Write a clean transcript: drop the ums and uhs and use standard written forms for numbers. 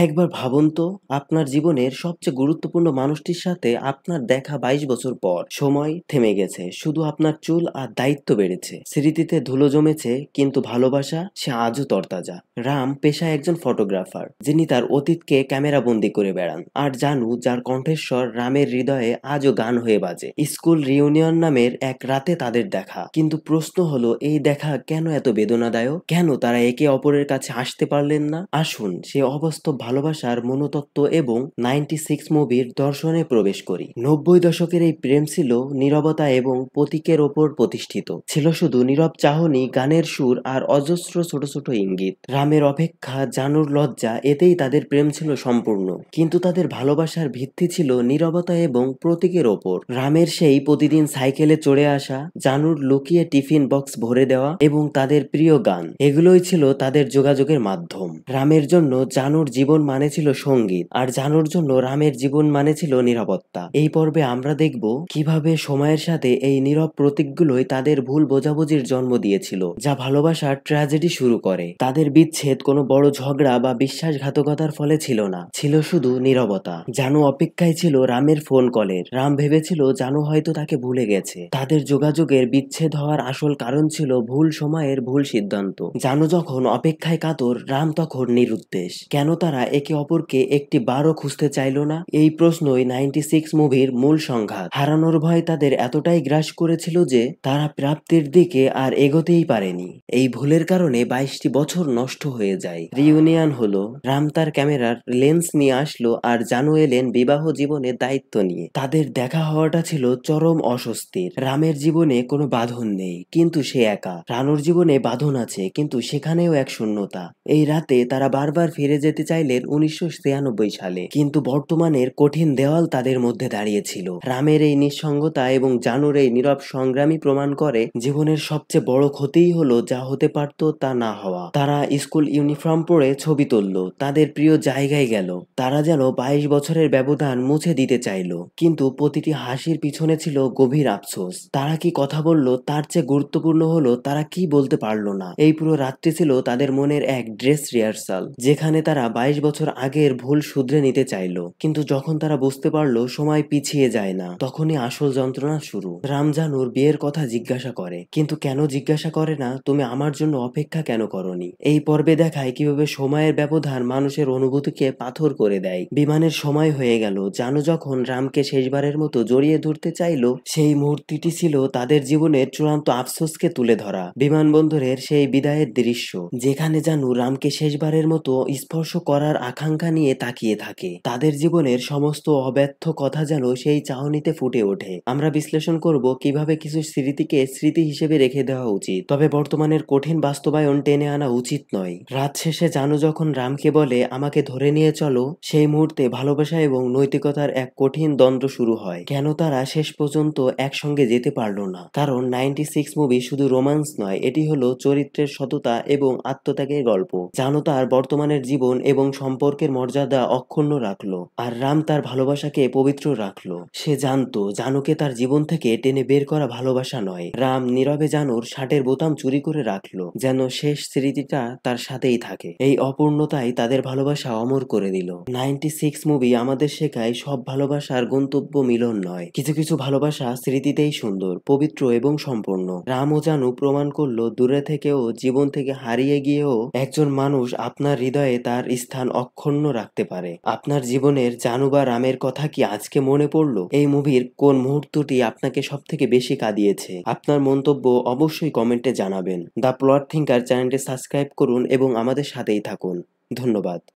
একবার ভাবুন তো, আপনার জীবনের সবচেয়ে গুরুত্বপূর্ণ মানুষটির সাথে আপনার দেখা ২২ বছর পর। সময় থেমে গেছে, শুধু আপনার চুল আর দায়িত্ব বেড়েছে। স্মৃতিতে ধুলো জমেছে, কিন্তু ভালোবাসা সে আজও তরতাজা। রাম পেশায় একজন ফটোগ্রাফার, যিনি তার অতীতকে ক্যামেরা বন্দি করে বেড়ান। আর জানু, যার কণ্ঠস্বর রামের হৃদয়ে আজও গান হয়ে বাজে। স্কুল রিউনিয়ন নামের এক রাতে তাদের দেখা, কিন্তু প্রশ্ন হলো, এই দেখা কেন এত বেদনাদায়ক? কেন তারা একে অপরের কাছে আসতে পারলেন না? আসুন সে অবাস্তব ভালোবাসার মনোতত্ত্ব এবং 96 মুভির দর্শনে প্রবেশ করি। 90 দশকের এই প্রেম ছিল নীরবতা এবং প্রতীকের ওপর প্রতিষ্ঠিত। ছিল শুধু নীরব চাহনি, গানের সুর আর অজস্র ছোট ছোট ইঙ্গিত। রামের অপেক্ষা, জানুর লজ্জা, এতেই তাদের প্রেম ছিল সম্পূর্ণ। কিন্তু তাদের ভালোবাসার ভিত্তি ছিল নীরবতা এবং প্রতীকের ওপর। রামের সেই প্রতিদিন সাইকেলে চড়ে আসা, জানুর লুকিয়ে টিফিন বক্স ভরে দেওয়া এবং তাদের প্রিয় গান, এগুলোই ছিল তাদের যোগাযোগের মাধ্যম। রামের জন্য জানুর জীবন মানে ছিল সঙ্গীত, আর জানুর জন্য রামের জীবন মানে ছিল নিরাপত্তা। এই পর্বে আমরা দেখব কিভাবে সময়ের সাথে এই নীরব প্রতীকগুলোই তাদের ভুল বোঝাবুঝির জন্ম দিয়েছিল, যা ভালোবাসার ট্র্যাজেডি শুরু করে। তাদের বিচ্ছেদ কোনো বড় ঝগড়া বা বিশ্বাসঘাতকতার ফলে ছিল না, ছিল শুধু নীরবতা। জানু অপেক্ষায় ছিল রামের ফোন কলের। রাম ভেবেছিল জানু হয়তো তাকে ভুলে গেছে। তাদের যোগাযোগের বিচ্ছেদ হওয়ার আসল কারণ ছিল ভুল সময়ের ভুল সিদ্ধান্ত। জানু যখন অপেক্ষায় কাতর, রাম তখন নিরুদ্দেশ। কেন তারা একে অপরকে একটি বারও খুঁজতে চাইল না? এই প্রশ্নই 96 মুভির মূল সংঘাত। হারানোর ভয় তাদের এতটাই গ্রাস করেছিল যে তারা প্রাপ্তির দিকে আর এগোতেই পারেনি। এই ভুলের কারণে 22টি বছর নষ্ট হয়ে যায়। রিউনিয়ন হলো, রাম তার ক্যামেরার লেন্স নিয়ে আসলো আর জানু এলেন বিবাহ জীবনের দায়িত্ব নিয়ে। তাদের দেখা হওয়াটা ছিল চরম অস্বস্তির। রামের জীবনে কোনো বাঁধন নেই, কিন্তু সে একা। রানুর জীবনে বাঁধন আছে, কিন্তু সেখানেও এক শূন্যতা। এই রাতে তারা বারবার ফিরে যেতে চাইলেন 1996 সালে, কিন্তু বর্তমানের কঠিন দেওয়াল তাদের মধ্যে দাঁড়িয়েছিল। রামের এই নিঃসঙ্গতা এবং জানুর এই নীরব সংগ্রামই প্রমাণ করে জীবনের সবচেয়ে বড় ক্ষতিই হলো যা হতে পারত তা না হওয়া। তারা স্কুল ইউনিফর্ম পরে ছবি তুলল, তাদের প্রিয় জায়গায় গেল। তারা যেন 22 বছরের ব্যবধান মুছে দিতে চাইল, কিন্তু প্রতিটি হাসির পিছনে ছিল গভীর আফসোস। তারা কি কথা বলল, তার চেয়ে গুরুত্বপূর্ণ হলো তারা কি বলতে পারলো না। এই পুরো রাতটি ছিল তাদের মনের এক ড্রেস রিহার্সাল, যেখানে তারা 22 বছর আগের ভুল শুধরে নিতে চাইলো। কিন্তু যখন তারা বুঝতে পারলো সময় পিছিয়ে যায় না, তখনই আসল যন্ত্রণা শুরু। রাম জানুর বিয়ের কথা জিজ্ঞাসা করে, কিন্তু কেন জিজ্ঞাসা করে না, তুমি আমার জন্য অপেক্ষা কেন করনি? এই পর্বে দেখায় কিভাবে সময়ের ব্যবধান মানুষের অনুভূতিকে পাথর করে দেয়। বিমানের সময় হয়ে গেল। জানু যখন রামকে শেষবারের মতো জড়িয়ে ধরতে চাইলো, সেই মুহূর্তটি ছিল তাদের জীবনের চূড়ান্ত আফসোসকে তুলে ধরা। বিমানবন্দরের সেই বিদায়ের দৃশ্য, যেখানে জানু রামকে শেষবারের মতো স্পর্শ করার আকাঙ্ক্ষা নিয়ে তাকিয়ে থাকে। তাদের জীবনের সমস্ত অব্যর্থ কথা যেন সেই চাহনিতে ফুটে ওঠে। আমরা বিশ্লেষণ করব কিভাবে কিছু স্মৃতিকে স্মৃতি হিসেবে রেখে দেওয়া উচিত, তবে বর্তমানের কঠিন বাস্তবায়ন টেনে আনা উচিত নয়। রাত শেষে জানু যখন রামকে বলে, আমাকে ধরে নিয়ে চলো, সেই মুহূর্তে ভালোবাসা এবং নৈতিকতার এক কঠিন দ্বন্দ্ব শুরু হয়। কেন তারা শেষ পর্যন্ত একসঙ্গে যেতে পারলো না? কারণ 96 মুভি শুধু রোমান্স নয়, এটি হলো চরিত্রের সততা এবং আত্মত্যাগের গল্প। জানু তার বর্তমানের জীবন এবং সম্পর্কের মর্যাদা অক্ষুণ্ণ রাখলো, আর রাম তার ভালোবাসাকে পবিত্র রাখলো। সে জানতো জানুকে তার জীবন থেকে টেনে বের করা ভালোবাসা নয়। রাম নীরবে জানুর শার্টের বোতাম চুরি করে রাখলো, যেন শেষ স্মৃতিটা তার সাথেই থাকে। এই অপূর্ণতাই তাদের ভালোবাসা অমর করে দিল। 96 মুভি আমাদের শেখায় সব ভালোবাসার গন্তব্য মিলন নয়। কিছু কিছু ভালোবাসা স্মৃতিতেই সুন্দর, পবিত্র এবং সম্পূর্ণ। রাম ও জানু প্রমাণ করলো, দূরে থেকেও, জীবন থেকে হারিয়ে গিয়েও একজন মানুষ আপনার হৃদয়ে তার স্থান অক্ষুণ্ণ রাখতে পারে। আপনার জীবনের জানু বা রামের কথা কি আজকে মনে পড়লো? এই মুভির কোন মুহূর্তটি আপনাকে সব থেকে বেশি কাঁদিয়েছে? আপনার মন্তব্য অবশ্যই কমেন্টে জানাবেন। দ্য প্লট থিঙ্কার চ্যানেলটি সাবস্ক্রাইব করুন এবং আমাদের সাথেই থাকুন। ধন্যবাদ।